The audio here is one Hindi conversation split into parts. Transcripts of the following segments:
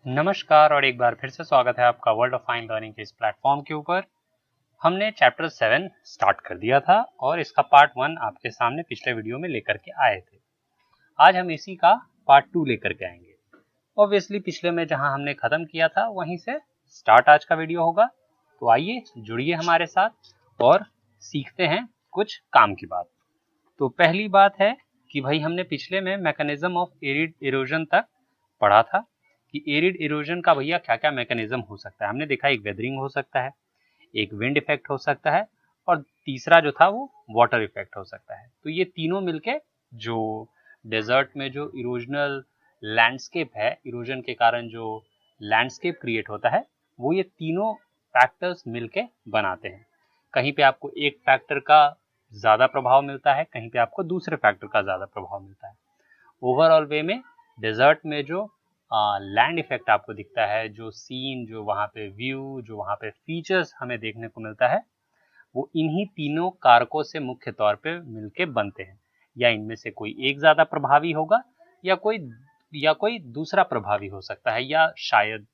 नमस्कार और एक बार फिर से स्वागत है आपका वर्ल्ड ऑफ फाइन लर्निंग के इस प्लेटफॉर्म के ऊपर। हमने चैप्टर 7 स्टार्ट कर दिया था और इसका पार्ट 1 आपके सामने पिछले वीडियो में लेकर के आए थे। आज हम इसी का पार्ट 2 लेकर के आएंगे। ऑब्वियसली पिछले में जहां हमने खत्म किया था वहीं से स्टार्ट आज का वीडियो होगा। तो आइए जुड़िए हमारे साथ और सीखते हैं कुछ काम की बात। तो पहली बात है कि भाई हमने पिछले में मैकेनिज्म ऑफ एरिड इरोजन तक पढ़ा था कि एरिड इरोजन का भैया क्या क्या मैकेनिज्म हो सकता है। हमने देखा एक वेदरिंग हो सकता है, एक विंड इफेक्ट हो सकता है और तीसरा जो था वो वाटर इफेक्ट हो सकता है। तो ये तीनों मिलके जो डेजर्ट में जो इरोजनल लैंडस्केप है, इरोजन के कारण जो लैंडस्केप क्रिएट होता है, वो ये तीनों फैक्टर्स मिलके बनाते हैं। कहीं पे आपको एक फैक्टर का ज़्यादा प्रभाव मिलता है, कहीं पे आपको दूसरे फैक्टर का ज़्यादा प्रभाव मिलता है। ओवरऑल वे में डेजर्ट में जो लैंड इफेक्ट आपको दिखता है, जो सीन, जो वहाँ पे व्यू, जो वहाँ पे फीचर्स हमें देखने को मिलता है, वो इन्हीं तीनों कारकों से मुख्य तौर पे मिलके बनते हैं। या इनमें से कोई एक ज़्यादा प्रभावी होगा या कोई दूसरा प्रभावी हो सकता है, या शायद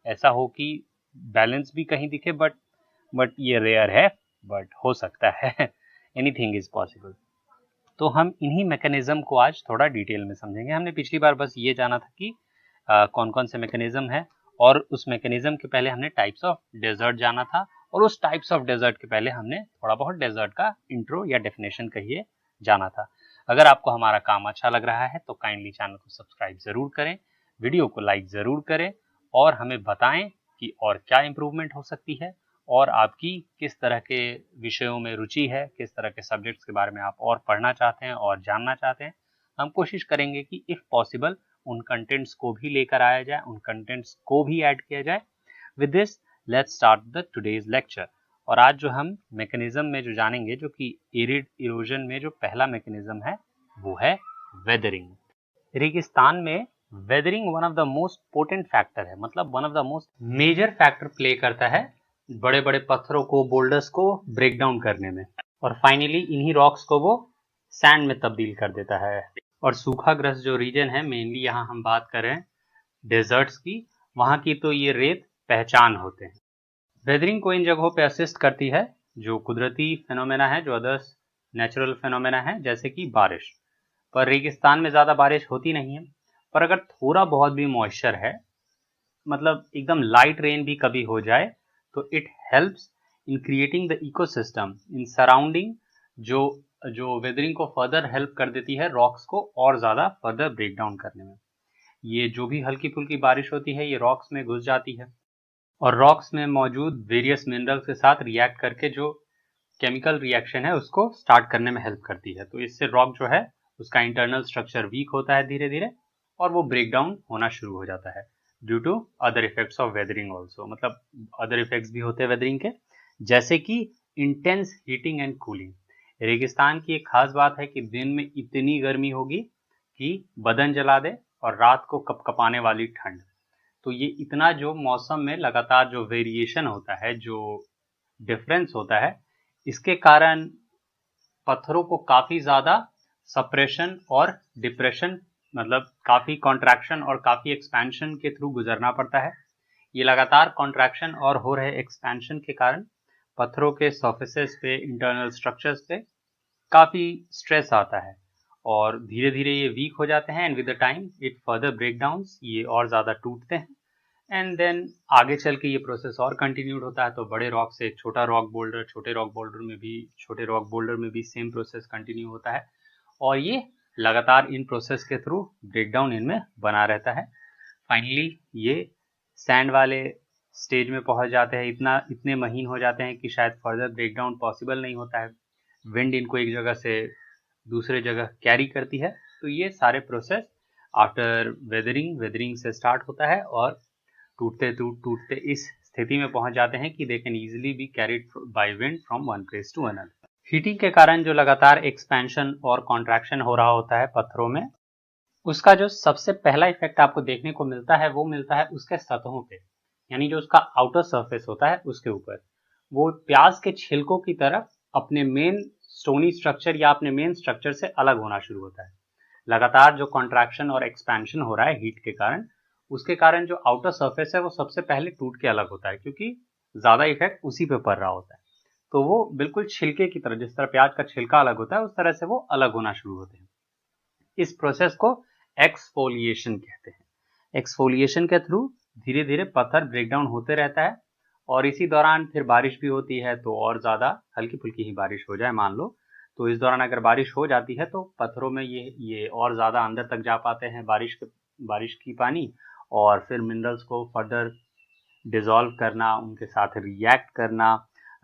ऐसा हो कि बैलेंस भी कहीं दिखे, बट ये रेयर है, बट हो सकता है। Anything is possible. तो हम इन्हीं मैकेनिज्म को आज थोड़ा डिटेल में समझेंगे। हमने पिछली बार बस ये जाना था कि कौन कौन से मैकेनिज्म है, और उस मैकेनिज्म के पहले हमने टाइप्स ऑफ डेजर्ट जाना था, और उस टाइप्स ऑफ डेजर्ट के पहले हमने थोड़ा बहुत डेजर्ट का इंट्रो या डेफिनेशन कहिए जाना था। अगर आपको हमारा काम अच्छा लग रहा है तो काइंडली चैनल को सब्सक्राइब जरूर करें, वीडियो को लाइक जरूर करें और हमें बताएं कि और क्या इम्प्रूवमेंट हो सकती है, और आपकी किस तरह के विषयों में रुचि है, किस तरह के सब्जेक्ट्स के बारे में आप और पढ़ना चाहते हैं और जानना चाहते हैं। हम कोशिश करेंगे कि इफ़ पॉसिबल उन कंटेंट्स को भी लेकर आया जाए, उन कंटेंट्स को भी ऐड किया जाए। With this let's start the today's lecture. और आज जो हम मैकेनिज्म में जो जानेंगे, जो कि एरिड इरोजन में जो पहला मैकेनिज्म है वो है वेदरिंग। रेगिस्तान में weathering one of the most potent factor है, मतलब one of the most major factor play करता है बड़े बड़े पत्थरों को, बोल्डर्स को ब्रेक डाउन करने में, और फाइनली इन्हीं रॉक्स को वो सैंड में तब्दील कर देता है। और सूखाग्रस्त जो रीजन है, मेनली यहाँ हम बात करें डेजर्ट्स की, वहाँ की तो ये रेत पहचान होते हैं। वेदरिंग को इन जगहों पे असिस्ट करती है जो कुदरती फिनोमेना है, जो अदर्स नेचुरल फिनोमेना है, जैसे कि बारिश। पर रेगिस्तान में ज़्यादा बारिश होती नहीं है, पर अगर थोड़ा बहुत भी मॉइस्चर है, मतलब एकदम लाइट रेन भी कभी हो जाए, तो it helps in creating the ecosystem in surrounding, जो जो वेदरिंग को फर्दर हेल्प कर देती है रॉक्स को और ज़्यादा फर्दर ब्रेक डाउन करने में। ये जो भी हल्की फुल्की बारिश होती है ये रॉक्स में घुस जाती है, और रॉक्स में मौजूद वेरियस मिनरल्स के साथ रिएक्ट करके जो केमिकल रिएक्शन है उसको स्टार्ट करने में हेल्प करती है। तो इससे रॉक जो है उसका इंटरनल स्ट्रक्चर वीक होता है धीरे धीरे, और वो ब्रेक डाउन होना शुरू हो जाता है due to other effects of weathering also. मतलब अदर इफेक्ट्स भी होते हैं वेदरिंग के, जैसे कि इंटेंस हीटिंग एंड कूलिंग। रेगिस्तान की एक खास बात है कि दिन में इतनी गर्मी होगी कि बदन जला दे, और रात को कपकपाने वाली ठंड। तो ये इतना जो मौसम में लगातार जो वेरिएशन होता है, जो डिफरेंस होता है, इसके कारण पत्थरों को काफ़ी ज़्यादा सप्रेशन और डिप्रेशन, मतलब काफ़ी कॉन्ट्रैक्शन और काफ़ी एक्सपेंशन के थ्रू गुजरना पड़ता है। ये लगातार कॉन्ट्रैक्शन और हो रहे एक्सपेंशन के कारण पत्थरों के सर्फेसेस पे, इंटरनल स्ट्रक्चर्स पे काफ़ी स्ट्रेस आता है, और धीरे धीरे ये वीक हो जाते हैं, and with the time it further break downs, ये और ज़्यादा टूटते हैं, एंड देन आगे चल के ये प्रोसेस और कंटिन्यूड होता है। तो बड़े रॉक से छोटा रॉक बोल्डर, छोटे रॉक बोल्डर में भी सेम प्रोसेस कंटिन्यू होता है, और ये लगातार इन प्रोसेस के थ्रू ब्रेकडाउन इनमें बना रहता है। फाइनली ये सैंड वाले स्टेज में पहुंच जाते हैं, इतने महीन हो जाते हैं कि शायद फर्दर ब्रेकडाउन पॉसिबल नहीं होता है। विंड इनको एक जगह से दूसरे जगह कैरी करती है। तो ये सारे प्रोसेस आफ्टर वेदरिंग से स्टार्ट होता है, और टूटते इस स्थिति में पहुंच जाते हैं कि they can easily be carried by wind from one place to another. Heating के कारण जो लगातार एक्सपेंशन और कॉन्ट्रैक्शन हो रहा होता है पत्थरों में, उसका जो सबसे पहला इफेक्ट आपको देखने को मिलता है वो मिलता है उसके सतहों पे, यानी जो उसका आउटर सरफेस होता है उसके ऊपर। वो प्याज के छिलकों की तरह अपने मेन स्टोनी स्ट्रक्चर या अपने मेन स्ट्रक्चर से अलग होना शुरू होता है। लगातार जो कॉन्ट्रैक्शन और एक्सपेंशन हो रहा है हीट के कारण, उसके कारण जो आउटर सरफेस है वो सबसे पहले टूट के अलग होता है, क्योंकि ज़्यादा इफेक्ट उसी पे पड़ रहा होता है। तो वो बिल्कुल छिलके की तरह, जिस तरह प्याज का छिलका अलग होता है उस तरह से वो अलग होना शुरू होते हैं। इस प्रोसेस को एक्सफोलिएशन कहते हैं। एक्सफोलिएशन के थ्रू धीरे धीरे पत्थर ब्रेकडाउन होते रहता है, और इसी दौरान फिर बारिश भी होती है, तो और ज़्यादा हल्की फुल्की ही बारिश हो जाए मान लो, तो इस दौरान अगर बारिश हो जाती है तो पत्थरों में ये और ज़्यादा अंदर तक जा पाते हैं बारिश की पानी, और फिर मिनरल्स को फर्दर डिसॉल्व करना, उनके साथ रिएक्ट करना।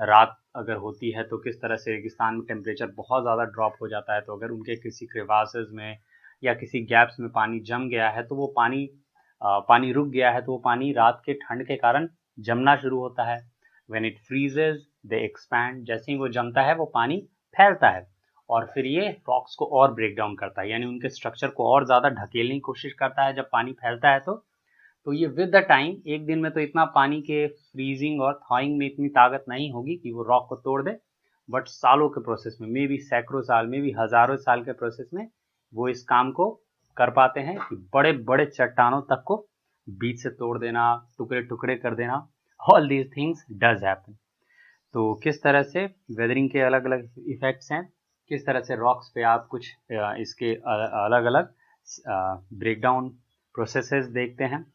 रात अगर होती है तो किस तरह से रेगिस्तान में टेम्परेचर बहुत ज़्यादा ड्रॉप हो जाता है, तो अगर उनके किसी क्रेवासेस में या किसी गैप्स में पानी जम गया है तो वो पानी रुक गया है, तो वो पानी रात के ठंड के कारण जमना शुरू होता है। व्हेन इट फ्रीजेज दे एक्सपैंड, जैसे ही वो जमता है वो पानी फैलता है, और फिर ये रॉक्स को और ब्रेक डाउन करता है, यानी उनके स्ट्रक्चर को और ज़्यादा ढकेलने की कोशिश करता है। जब पानी फैलता है तो ये विद द टाइम, एक दिन में तो इतना पानी के फ्रीजिंग और थॉइंग में इतनी ताकत नहीं होगी कि वो रॉक को तोड़ दे, बट सालों के प्रोसेस में, मे बी सैकड़ों साल, मे बी हजारों साल के प्रोसेस में वो इस काम को कर पाते हैं कि बड़े बड़े चट्टानों तक को बीच से तोड़ देना, टुकड़े टुकड़े कर देना। All these things does happen. तो किस तरह से वेदरिंग के अलग अलग इफेक्ट्स हैं, किस तरह से रॉक्स पे आप कुछ इसके अलग अलग ब्रेकडाउन प्रोसेसेस देखते हैं,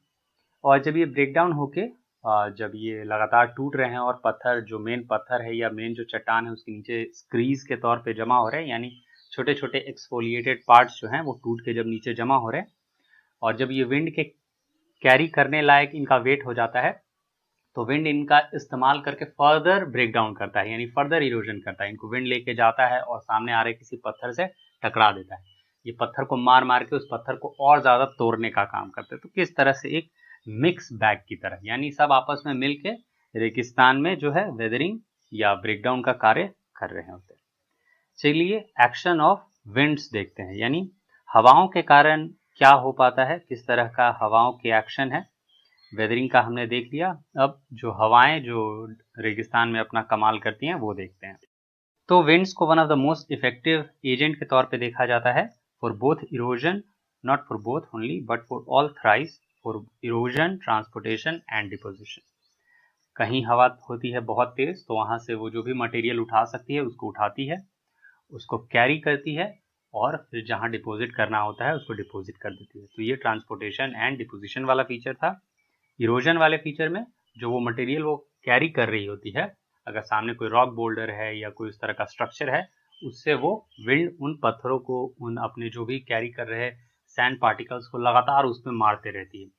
और जब ये ब्रेकडाउन होके जब ये लगातार टूट रहे हैं और पत्थर, जो मेन पत्थर है या मेन जो चट्टान है उसके नीचे स्क्रीज के तौर पे जमा हो रहे हैं, यानी छोटे छोटे एक्सफोलिएटेड पार्ट्स जो हैं वो टूट के जब नीचे जमा हो रहे हैं, और जब ये विंड के कैरी करने लायक इनका वेट हो जाता है, तो विंड इनका इस्तेमाल करके फर्दर ब्रेक डाउन करता है, यानी फर्दर इरोजन करता है। इनको विंड लेके जाता है और सामने आ रहे किसी पत्थर से टकरा देता है। ये पत्थर को मार मार के उस पत्थर को और ज़्यादा तोड़ने का काम करते हैं। तो किस तरह से एक मिक्स बैग की तरह, यानी सब आपस में मिल के रेगिस्तान में जो है वेदरिंग या ब्रेकडाउन का कार्य कर रहे होते हैं। चलिए एक्शन ऑफ विंड्स देखते हैं, यानी हवाओं के कारण क्या हो पाता है, किस तरह का हवाओं के एक्शन है। वेदरिंग का हमने देख लिया, अब जो हवाएं जो रेगिस्तान में अपना कमाल करती हैं वो देखते हैं। तो विंड्स को one of the most effective agent के तौर पे देखा जाता है for both erosion, not for both only but for all thrice, for erosion, transportation and deposition. कहीं हवा होती है बहुत तेज, तो वहां से वो जो भी मटेरियल उठा सकती है उसको उठाती है, उसको कैरी करती है, और फिर जहां डिपॉजिट करना होता है उसको डिपॉजिट कर देती है। तो ये ट्रांसपोर्टेशन एंड डिपोजिशन वाला फीचर था। इरोजन वाले फीचर में जो वो मटेरियल वो कैरी कर रही होती है, अगर सामने कोई रॉक बोल्डर है या कोई उस तरह का स्ट्रक्चर है, उससे वो विंड उन पत्थरों को, उन अपने जो भी कैरी कर रहे सैंड पार्टिकल्स को लगातार उसमें मारते रहती है।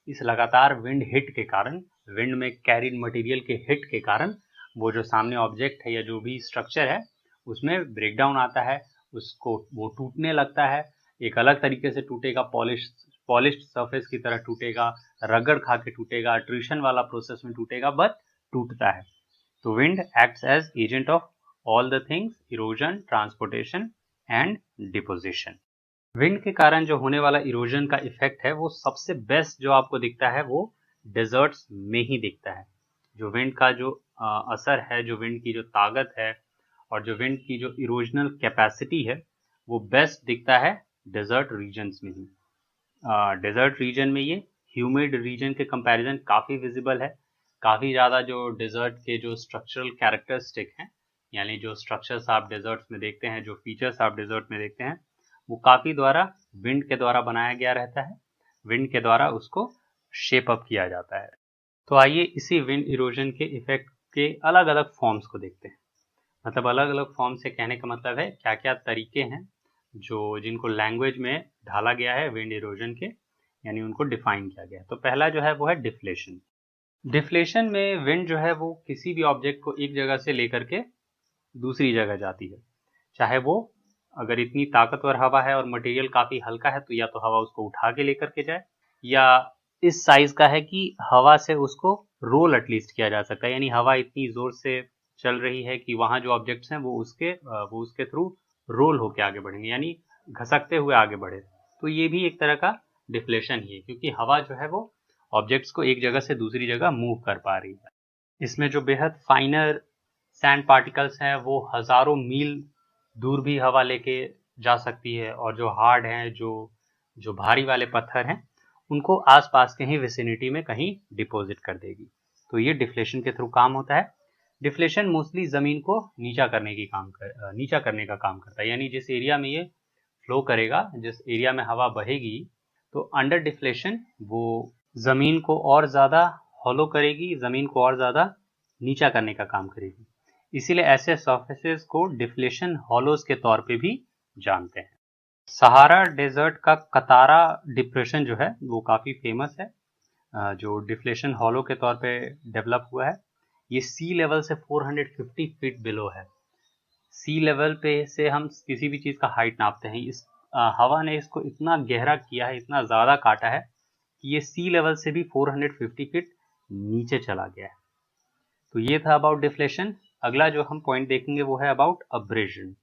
इस लगातार विंड हिट के कारण, विंड में कैरिड मटेरियल के हिट के कारण, वो जो सामने ऑब्जेक्ट है या जो भी स्ट्रक्चर है उसमें ब्रेकडाउन आता है, उसको वो टूटने लगता है। एक अलग तरीके से टूटेगा, पॉलिश्ड सरफेस की तरह टूटेगा, रगड़ खा के टूटेगा, अट्रिशन वाला प्रोसेस में टूटेगा, बट टूटता है। तो wind acts as agent of all the things, erosion, transportation and deposition. Wind के कारण जो होने वाला इरोजन का इफेक्ट है वो सबसे बेस्ट जो आपको दिखता है वो डेजर्ट्स में ही दिखता है। जो विंड का जो असर है, जो विंड की जो ताकत है और जो विंड की जो इरोजनल कैपेसिटी है, वो बेस्ट दिखता है डेजर्ट रीजन्स में ही। डेजर्ट रीजन में ये ह्यूमिड रीजन के कंपैरिजन काफ़ी विजिबल है। काफ़ी ज़्यादा जो डेजर्ट के जो स्ट्रक्चरल कैरेक्टरिस्टिक हैं, यानी जो स्ट्रक्चर्स आप डेजर्ट्स में देखते हैं, जो फीचर्स आप डेजर्ट में देखते हैं, वो काफ़ी द्वारा विंड के द्वारा बनाया गया रहता है। विंड के द्वारा उसको शेप अप किया जाता है। तो आइए इसी विंड इरोजन के इफेक्ट के अलग अलग फॉर्म्स को देखते हैं। मतलब अलग अलग फॉर्म से कहने का मतलब है क्या क्या तरीके हैं जो जिनको लैंग्वेज में ढाला गया है विंड इरोजन के, यानी उनको डिफाइन किया गया है। तो पहला जो है वो है डिफ्लेशन। डिफ्लेशन में विंड जो है वो किसी भी ऑब्जेक्ट को एक जगह से लेकर के दूसरी जगह जाती है। चाहे वो, अगर इतनी ताकतवर हवा है और मटेरियल काफ़ी हल्का है तो या तो हवा उसको उठा के लेकर के जाए, या इस साइज का है कि हवा से उसको रोल एटलीस्ट किया जा सकता है, यानी हवा इतनी ज़ोर से चल रही है कि वहाँ जो ऑब्जेक्ट्स हैं वो उसके थ्रू रोल होके आगे बढ़ेंगे, यानी घसकते हुए आगे बढ़े। तो ये भी एक तरह का डिफ्लेशन ही है, क्योंकि हवा जो है वो ऑब्जेक्ट्स को एक जगह से दूसरी जगह मूव कर पा रही है। इसमें जो बेहद फाइनर सैंड पार्टिकल्स हैं वो हज़ारों मील दूर भी हवा लेके जा सकती है, और जो हार्ड हैं, जो भारी वाले पत्थर हैं, उनको आसपास के ही विसिनिटी में कहीं डिपॉजिट कर देगी। तो ये डिफ्लेशन के थ्रू काम होता है। डिफ्लेशन मोस्टली जमीन को नीचा करने का काम करता है, यानी जिस एरिया में ये फ्लो करेगा, जिस एरिया में हवा बहेगी, तो अंडर डिफ्लेशन वो जमीन को और ज्यादा हॉलो करेगी, जमीन को और ज्यादा नीचा करने का काम करेगी। इसीलिए ऐसे सरफेसेस को डिफ्लेशन हॉलोज के तौर पे भी जानते हैं। सहारा डेजर्ट का कतारा डिप्रेशन जो है वो काफी फेमस है, जो डिफ्लेशन हॉलो के तौर पे डेवलप हुआ है। ये सी लेवल से 450 फीट बिलो है। सी लेवल पे से हम किसी भी चीज का हाइट नापते हैं। इस हवा ने इसको इतना गहरा किया है, इतना ज्यादा काटा है कि ये सी लेवल से भी 450 फीट नीचे चला गया है। तो ये था अबाउट डिफ्लेशन। अगला जो हम पॉइंट देखेंगे वो है अबाउट अब्रेजन,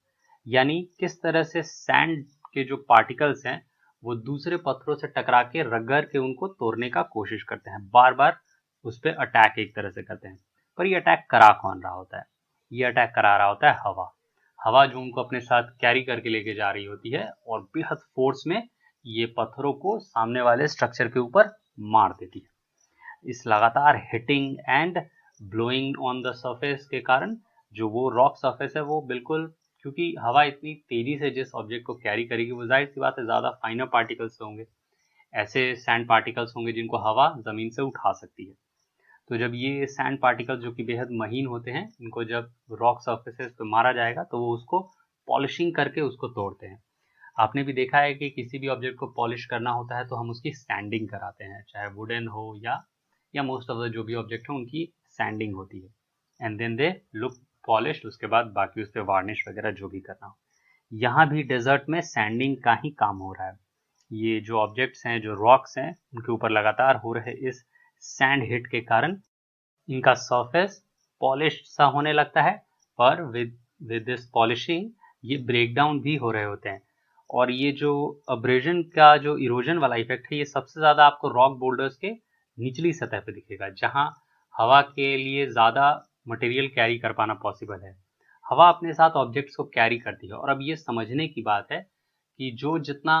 यानी किस तरह से सैंड के जो पार्टिकल्स हैं वो दूसरे पत्थरों से टकरा के रगड़ के उनको तोड़ने का कोशिश करते हैं, बार बार उस पर अटैक एक तरह से करते हैं। पर ये अटैक करा कौन रहा होता है? ये अटैक करा रहा होता है हवा। हवा जो उनको अपने साथ कैरी करके लेके जा रही होती है और बेहद फोर्स में ये पत्थरों को सामने वाले स्ट्रक्चर के ऊपर मार देती है। इस लगातार hitting and blowing on the surface के कारण जो वो रॉक सरफेस है वो बिल्कुल, क्योंकि हवा इतनी तेजी से जिस ऑब्जेक्ट को कैरी करेगी वो जाहिर सी बात है ज़्यादा फाइनर पार्टिकल्स होंगे, ऐसे सैंड पार्टिकल्स होंगे जिनको हवा ज़मीन से उठा सकती है। तो जब ये सैंड पार्टिकल्स जो कि बेहद महीन होते हैं, इनको जब रॉक सरफेसेस पे मारा जाएगा तो वो उसको पॉलिशिंग करके उसको तोड़ते हैं। आपने भी देखा है कि किसी भी ऑब्जेक्ट को पॉलिश करना होता है तो हम उसकी सैंडिंग कराते हैं, चाहे वुडन हो या मोस्ट ऑफ द जो भी ऑब्जेक्ट है उनकी सैंडिंग होती है, and then they look polished. उसके बाद बाकी उस पर वार्निश वगैरह जो भी करना हो। यहाँ भी डेजर्ट में सैंडिंग का ही काम हो रहा है। ये जो ऑब्जेक्ट्स हैं, जो रॉक्स हैं, उनके ऊपर लगातार हो रहे इस सैंड हिट के कारण इनका सरफेस पॉलिश सा होने लगता है, पर विद दिस पॉलिशिंग ये ब्रेक डाउन भी हो रहे होते हैं। और ये जो अब्रेजन का जो इरोजन वाला इफेक्ट है, ये सबसे ज़्यादा आपको रॉक बोल्डर्स के निचली सतह पे दिखेगा, जहाँ हवा के लिए ज़्यादा मटेरियल कैरी कर पाना पॉसिबल है। हवा अपने साथ ऑब्जेक्ट्स को कैरी करती है, और अब ये समझने की बात है कि जो जितना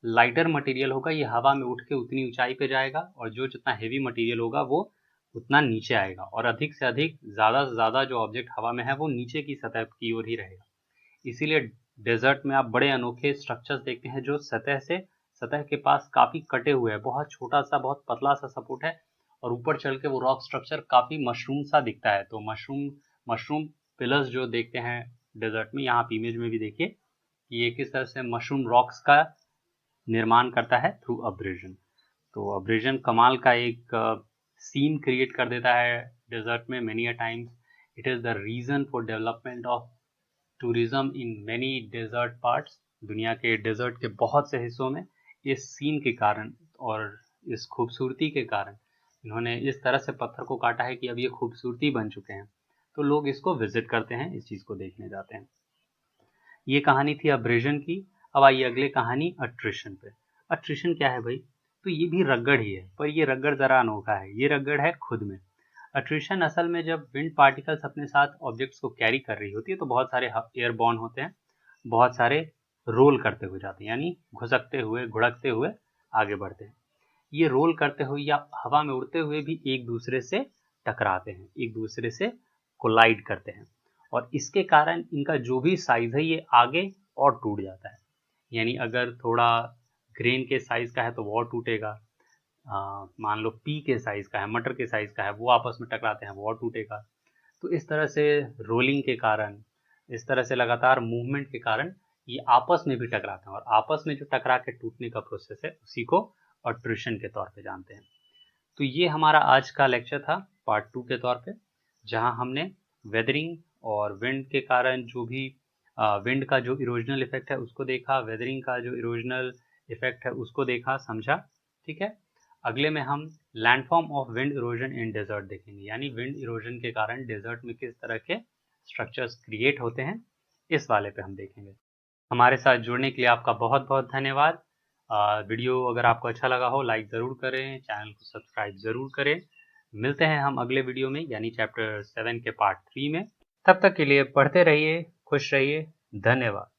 लाइटर मटेरियल होगा ये हवा में उठ के उतनी ऊंचाई पे जाएगा, और जो जितना हेवी मटेरियल होगा वो उतना नीचे आएगा, और अधिक से अधिक ज़्यादा से ज़्यादा जो ऑब्जेक्ट हवा में है वो नीचे की सतह की ओर ही रहेगा। इसीलिए डेजर्ट में आप बड़े अनोखे स्ट्रक्चर्स देखते हैं जो सतह के पास काफ़ी कटे हुए हैं, बहुत छोटा सा, बहुत पतला सा सपोर्ट है, और ऊपर चल के वो रॉक स्ट्रक्चर काफ़ी मशरूम सा दिखता है। तो मशरूम पिलर्स जो देखते हैं डेजर्ट में, यहाँ आप इमेज में भी देखिए कि ये किस तरह से मशरूम रॉक्स का निर्माण करता है थ्रू अब्रेजन। तो अब्रेजन कमाल का एक सीन क्रिएट कर देता है डेजर्ट में। Many a times it is the reason for development of tourism in many desert parts. दुनिया के डेजर्ट के बहुत से हिस्सों में इस सीन के कारण और इस खूबसूरती के कारण इन्होंने इस तरह से पत्थर को काटा है कि अब ये खूबसूरती बन चुके हैं, तो लोग इसको विजिट करते हैं, इस चीज़ को देखने जाते हैं। ये कहानी थी अब्रेजन की। अब आइए अगले कहानी अट्रिशन पे। अट्रिशन क्या है भाई? तो ये भी रगड़ ही है, पर ये रगड़ ज़रा अनोखा है। ये रगड़ है खुद में। अट्रिशन असल में जब विंड पार्टिकल्स अपने साथ ऑब्जेक्ट्स को कैरी कर रही होती है तो बहुत सारे एयरबॉर्न होते हैं, बहुत सारे रोल करते हुए जाते हैं, यानी घुसकते हुए, घुड़कते हुए आगे बढ़ते हैं। ये रोल करते हुए या हवा में उड़ते हुए भी एक दूसरे से टकराते हैं, एक दूसरे से कोलाइड करते हैं, और इसके कारण इनका जो भी साइज है ये आगे और टूट जाता है। यानी अगर थोड़ा ग्रेन के साइज का है तो वो और टूटेगा, मान लो पी के साइज का है, मटर के साइज का है, वो आपस में टकराते हैं, वो और टूटेगा। तो इस तरह से रोलिंग के कारण, इस तरह से लगातार मूवमेंट के कारण ये आपस में भी टकराते हैं, और आपस में जो टकरा के टूटने का प्रोसेस है उसी को अट्रिशन के तौर पे जानते हैं। तो ये हमारा आज का लेक्चर था पार्ट 2 के तौर पे, जहां हमने वेदरिंग और विंड के कारण जो भी विंड का जो इरोजनल इफेक्ट है उसको देखा, वेदरिंग का जो इरोजनल इफेक्ट है उसको देखा, समझा। ठीक है, अगले में हम landform of wind erosion in desert देखेंगे, यानी विंड इरोजन के कारण डेजर्ट में किस तरह के स्ट्रक्चर्स क्रिएट होते हैं, इस वाले पे हम देखेंगे। हमारे साथ जुड़ने के लिए आपका बहुत बहुत धन्यवाद। वीडियो अगर आपको अच्छा लगा हो लाइक ज़रूर करें, चैनल को सब्सक्राइब ज़रूर करें। मिलते हैं हम अगले वीडियो में, यानी चैप्टर 7 के पार्ट 3 में। तब तक के लिए पढ़ते रहिए, खुश रहिए, धन्यवाद।